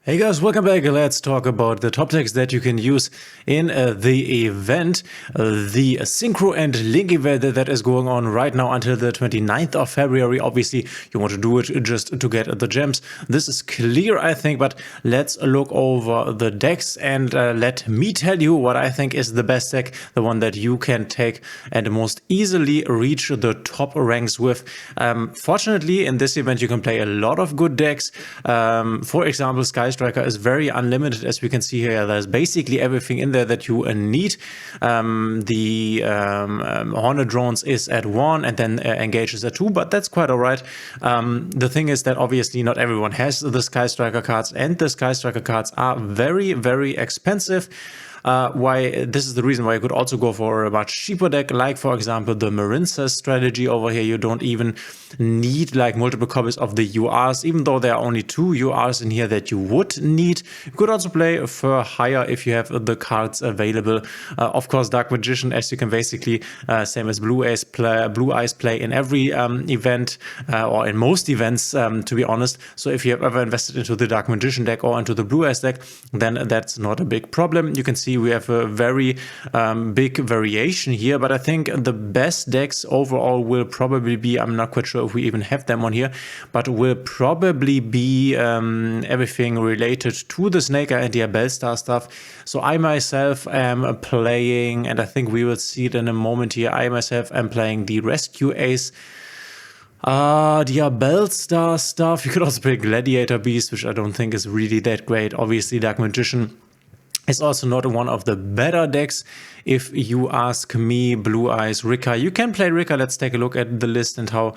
Hey guys, welcome back. Let's talk about the top decks that you can use in the event, the Synchro and Link event that is going on right now until the 29th of February. Obviously, you want to do it just to get the gems. This is clear, I think, but let's look over the decks and let me tell you what I think is the best deck, the one that you can take and most easily reach the top ranks with. Fortunately, in this event, you can play a lot of good decks. For example, Sky Striker is very unlimited, as we can see here. There's basically everything in there that you need. The Hornet Drones is at 1 and then Engage is at 2, but that's quite alright. The thing is that obviously not everyone has the Sky Striker cards, and the Sky Striker cards are very, very expensive. This is the reason why you could also go for a much cheaper deck, like for example the Marincess strategy over here. You don't even need like multiple copies of the URs, even though there are only 2 URs in here that you would need. You could also play for higher if you have the cards available. Of course, Dark Magician, as you can basically same as Blue Eyes play in every event or in most events, to be honest. So if you have ever invested into the Dark Magician deck or into the Blue Eyes deck, then that's not a big problem. You can see we have a very big variation here, but I think the best decks overall will probably be, I'm not quite sure if we even have them on here, but will probably be everything related to the Snake Eye and the Bellstar stuff. So I myself am playing, and I think we will see it in a moment here, I myself am playing the Rescue Ace, the Bellstar stuff. You could also play Gladiator Beast, which I don't think is really that great. Obviously, Dark Magician is also not one of the better decks. If you ask me, Blue Eyes, Rika, you can play Rika. Let's take a look at the list and how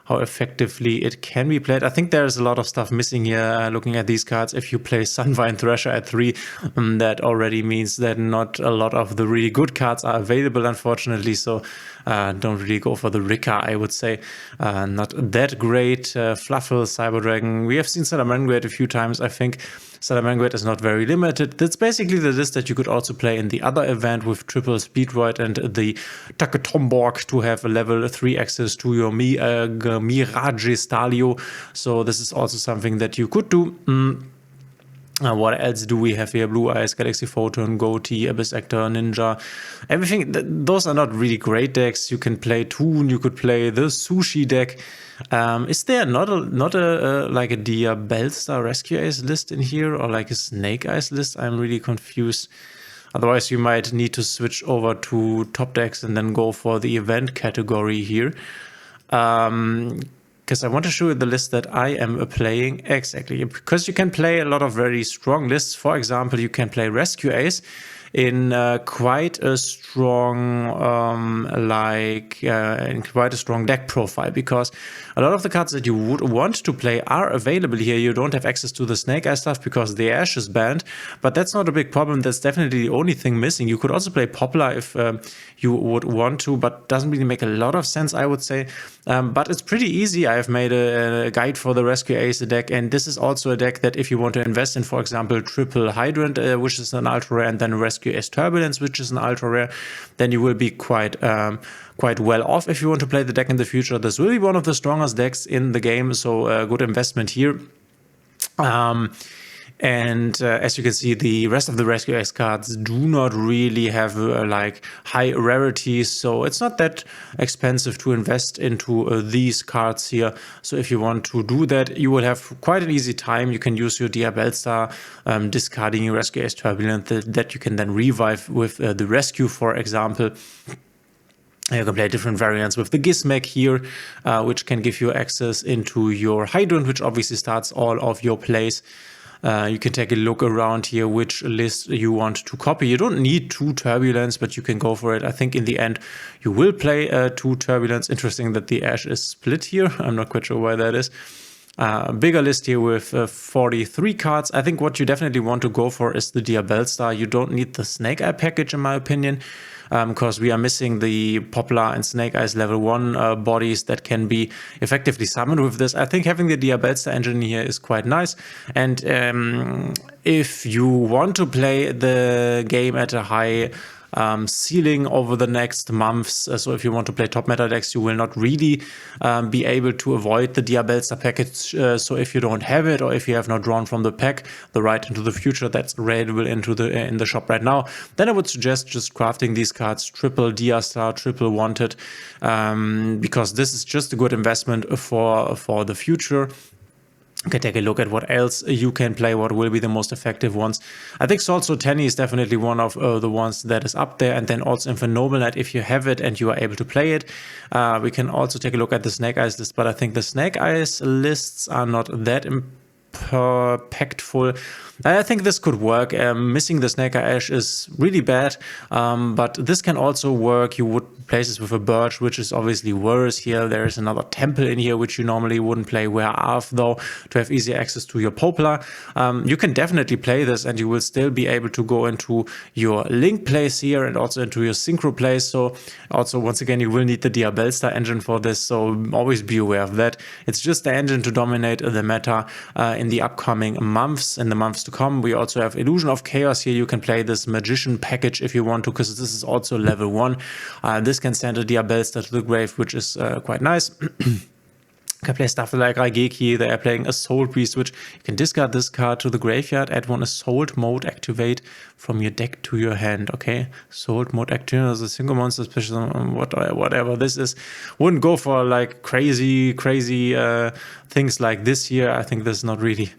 effectively it can be played. I think there's a lot of stuff missing here. Looking at these cards, if you play Sunvine Thrasher at 3, that already means that not a lot of the really good cards are available, unfortunately. So don't really go for the Rika, I would say. Not that great. Fluffle, Cyber Dragon. We have seen Salamangreat a few times. I think Salamangreat is not very limited. That's basically the list that you could also play in the other event with Triple Speedroid and the Taketomborg to have a level 3 access to your Mirage Stalio. So this is also something that you could do. What else do we have here? Blue Eyes, Galaxy Photon, Goatee, Abyss Actor, Ninja. Everything, those are not really great decks. You can play Toon, you could play the Sushi deck. Is there not a like a Dia Bellstar Rescue Ace list in here, or like a Snake Eyes list? I'm really confused. Otherwise, you might need to switch over to top decks and then go for the event category here. Because I want to show you the list that I am playing exactly. Because you can play a lot of very strong lists. For example, you can play Rescue Ace in quite a strong deck profile, because a lot of the cards that you would want to play are available here. You don't have access to the Snake Eye stuff because the Ash is banned, but that's not a big problem. That's definitely the only thing missing. You could also play Poplar if you would want to, but doesn't really make a lot of sense, I would say. But it's pretty easy. I have made a guide for the Rescue Ace deck, and this is also a deck that if you want to invest in, for example, Triple Hydrant, which is an ultra rare, and then Rescue Ace Turbulence, which is an ultra rare, then you will be quite well off if you want to play the deck in the future. This will be one of the strongest decks in the game, so good investment here. As you can see, the rest of the Rescue Ace cards do not really have like high rarities, so it's not that expensive to invest into these cards here. So if you want to do that, you will have quite an easy time. You can use your Dia Bellstar, discarding your Rescue Ace Turbulent that you can then revive with the Rescue, for example. You can play different variants with the Gizmek here, which can give you access into your Hydrant, which obviously starts all of your plays. You can take a look around here which list you want to copy. You don't need 2 Turbulence, but you can go for it. I think in the end you will play 2 Turbulence. Interesting that the Ash is split here. I'm not quite sure why that is. Bigger list here with 43 cards. I think what you definitely want to go for is the Dia Bellstar. You don't need the Snake Eye package, in my opinion, because we are missing the Poplar and Snake Eyes level 1 bodies that can be effectively summoned with this. I think having the Dia Bellstar engine here is quite nice. And if you want to play the game at a high ceiling over the next months. So if you want to play top meta decks, you will not really be able to avoid the Diabellstar package. So if you don't have it, or if you have not drawn from the pack the Right into the Future that's available in the shop right now, then I would suggest just crafting these cards, triple Diastar, triple Wanted, because this is just a good investment for the future. Okay, take a look at what else you can play, what will be the most effective ones. I think Sword Soul Tenny is definitely one of the ones that is up there, and then also Infernoble Knight, if you have it and you are able to play it. We can also take a look at the Snake Eyes list, but I think the Snake Eyes lists are not that impactful. I think this could work. Missing the Snake Eye Ash is really bad, but this can also work. You would place this with a Birch, which is obviously worse. Here there is another Temple in here, which you normally wouldn't play. Where Arf, though, to have easy access to your Poplar. You can definitely play this, and you will still be able to go into your Link plays here and also into your Synchro plays. So also, once again, you will need the Diabellstar engine for this, so always be aware of that. It's just the engine to dominate the meta in the upcoming months, in the months to come. We also have Illusion of Chaos here. You can play this Magician package if you want to, because this is also level 1. This can send a Diabellstar to the grave, which is quite nice. You can play stuff like Raigeki. They are playing a Soul Priest, which you can discard this card to the graveyard, add one Assault mode, activate from your deck to your hand. Okay, Assault mode activate as a single monster special, whatever this is. Wouldn't go for like crazy things like this here. I think this is not really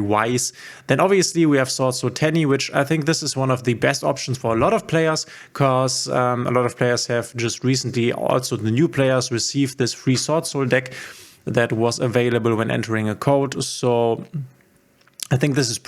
wise. Then obviously we have Sword Soul Tenny, which I think this is one of the best options for a lot of players, because a lot of players have just recently, also the new players, received this free Sword Soul deck that was available when entering a code. So I think this is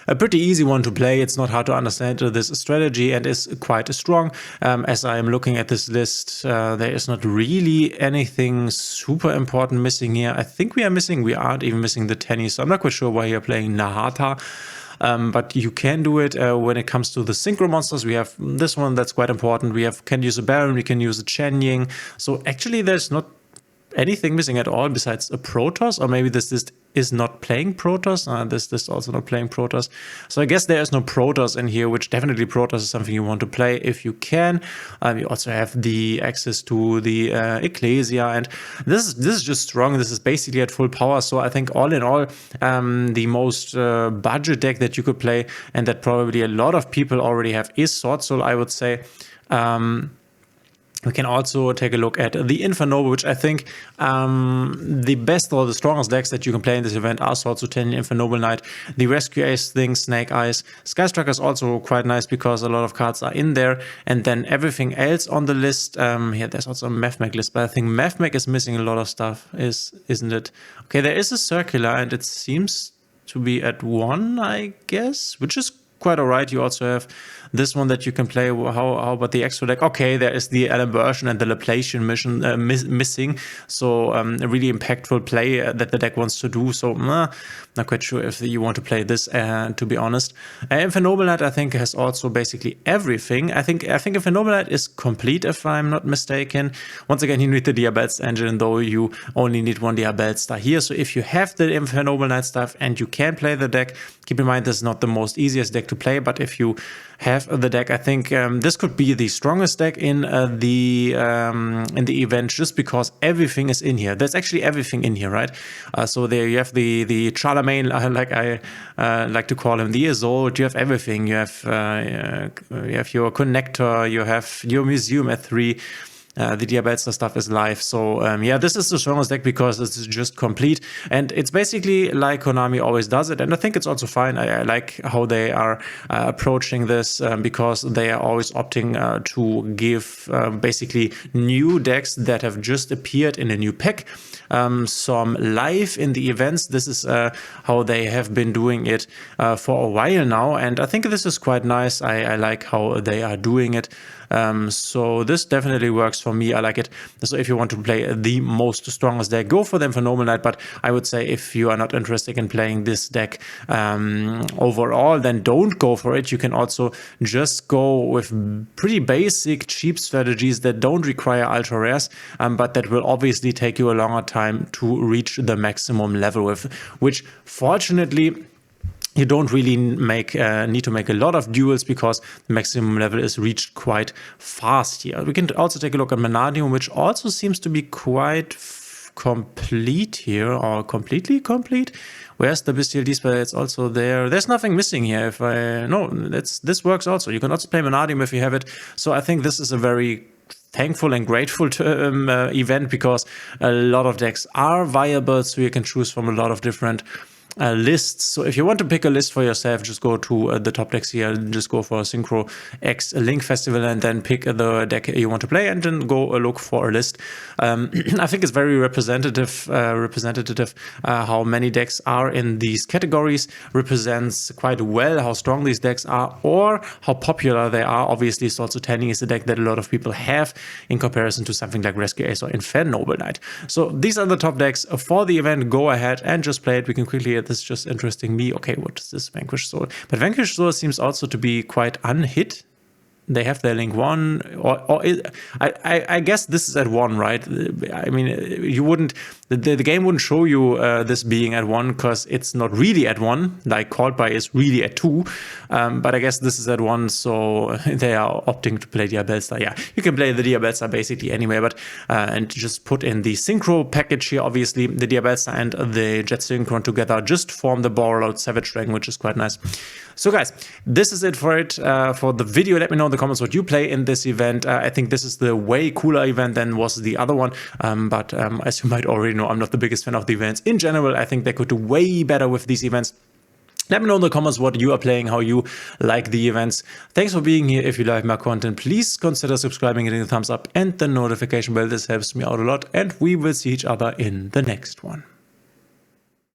a pretty easy one to play. It's not hard to understand this strategy, and is quite strong. As I am looking at this list, there is not really anything super important missing here. I think we aren't even missing the Tenny, so I'm not quite sure why you're playing Nahata. But you can do it when it comes to the Synchro monsters. We have this one that's quite important. Can use a Baron, we can use a Chen Ying. So actually there's not anything missing at all besides a Protoss, or maybe this is not playing Protoss. This also not playing Protoss. So I guess there is no Protoss in here, which definitely Protoss is something you want to play if you can. You also have the access to the Ecclesia, and this is just strong. This is basically at full power. So I think all in all, the most budget deck that you could play, and that probably a lot of people already have, is Sword Soul, I would say. We can also take a look at the Infernoble, which I think the best or the strongest decks that you can play in this event are Sword Soul Tenny, Infernoble Knight, the Rescue Ace thing, Snake Eyes. Skystriker is also quite nice because a lot of cards are in there. And then everything else on the list, here there's also a Mavmec list, but I think Mavmec is missing a lot of stuff, isn't it? Okay, there is a Circular, and it seems to be at 1, I guess, which is quite alright. You also have this one that you can play. How about the extra deck? Okay, there is the Alimversion and the Laplacian mission missing. So a really impactful play that the deck wants to do. So not quite sure if you want to play this, to be honest. Infernoble Knight, I think, has also basically everything. I think Infernoble Knight is complete, if I'm not mistaken. Once again, you need the Diabellstar engine, though you only need one Diabellstar here. So if you have the Infernoble Knight stuff and you can play the deck, keep in mind this is not the most easiest deck to play, but if you have the deck, I think this could be the strongest deck in the event, just because everything is in here. There's actually everything in here, right? So there you have the Charlemagne, like I like to call him, the Isolde. You have everything. You have your connector. You have your museum at 3. The Diabellstar stuff is live. So yeah, this is the strongest deck because it's just complete, and it's basically like Konami always does it. And I think it's also fine. I like how they are approaching this, because they are always opting to give basically new decks that have just appeared in a new pack some live in the events. This is how they have been doing it for a while now, and I think this is quite nice. I like how they are doing it. So this definitely works for me. I like it. So if you want to play the most strongest deck, go for them for Normal Knight. But I would say if you are not interested in playing this deck overall, then don't go for it. You can also just go with pretty basic, cheap strategies that don't require ultra rares, but that will obviously take you a longer time to reach the maximum level with, which fortunately you don't really need to make a lot of duels because the maximum level is reached quite fast here. We can also take a look at Vanadium, which also seems to be quite complete here, or completely complete. Where's the Bestial Display? It's also there. There's nothing missing here. This works also. You can also play Vanadium if you have it. So I think this is a very thankful and grateful event, because a lot of decks are viable, so you can choose from a lot of different lists. So if you want to pick a list for yourself, just go to the top decks here, just go for Synchro X Link Festival and then pick the deck you want to play and then go look for a list. I think it's very representative how many decks are in these categories, represents quite well how strong these decks are or how popular they are. Obviously, Swords of Tending is a deck that a lot of people have in comparison to something like Rescue Ace or Inferno Noble Knight. So these are the top decks for the event. Go ahead and just play it. We can quickly, this is just interesting me. Okay, what is this? Vanquish Soul. But Vanquish Soul seems also to be quite unhit. They have their link 1, or I guess this is at 1, right? I mean, you wouldn't, the game wouldn't show you this being at 1 because it's not really at 1, like Called By is really at 2, but I guess this is at 1, so they are opting to play Diabellstar. Yeah, you can play the Diabellstar basically anyway, but and just put in the Synchro package here. Obviously, the Diabellstar and the Jet Synchron together just form the Borrowed Savage Dragon, which is quite nice. So guys, this is it for the video. Let me know in the comments what you play in this event. I think this is the way cooler event than was the other one. But as you might already know, I'm not the biggest fan of the events in general. I think they could do way better with these events. Let me know in the comments what you are playing, how you like the events. Thanks for being here. If you like my content, please consider subscribing, hitting the thumbs up and the notification bell. This helps me out a lot. And we will see each other in the next one.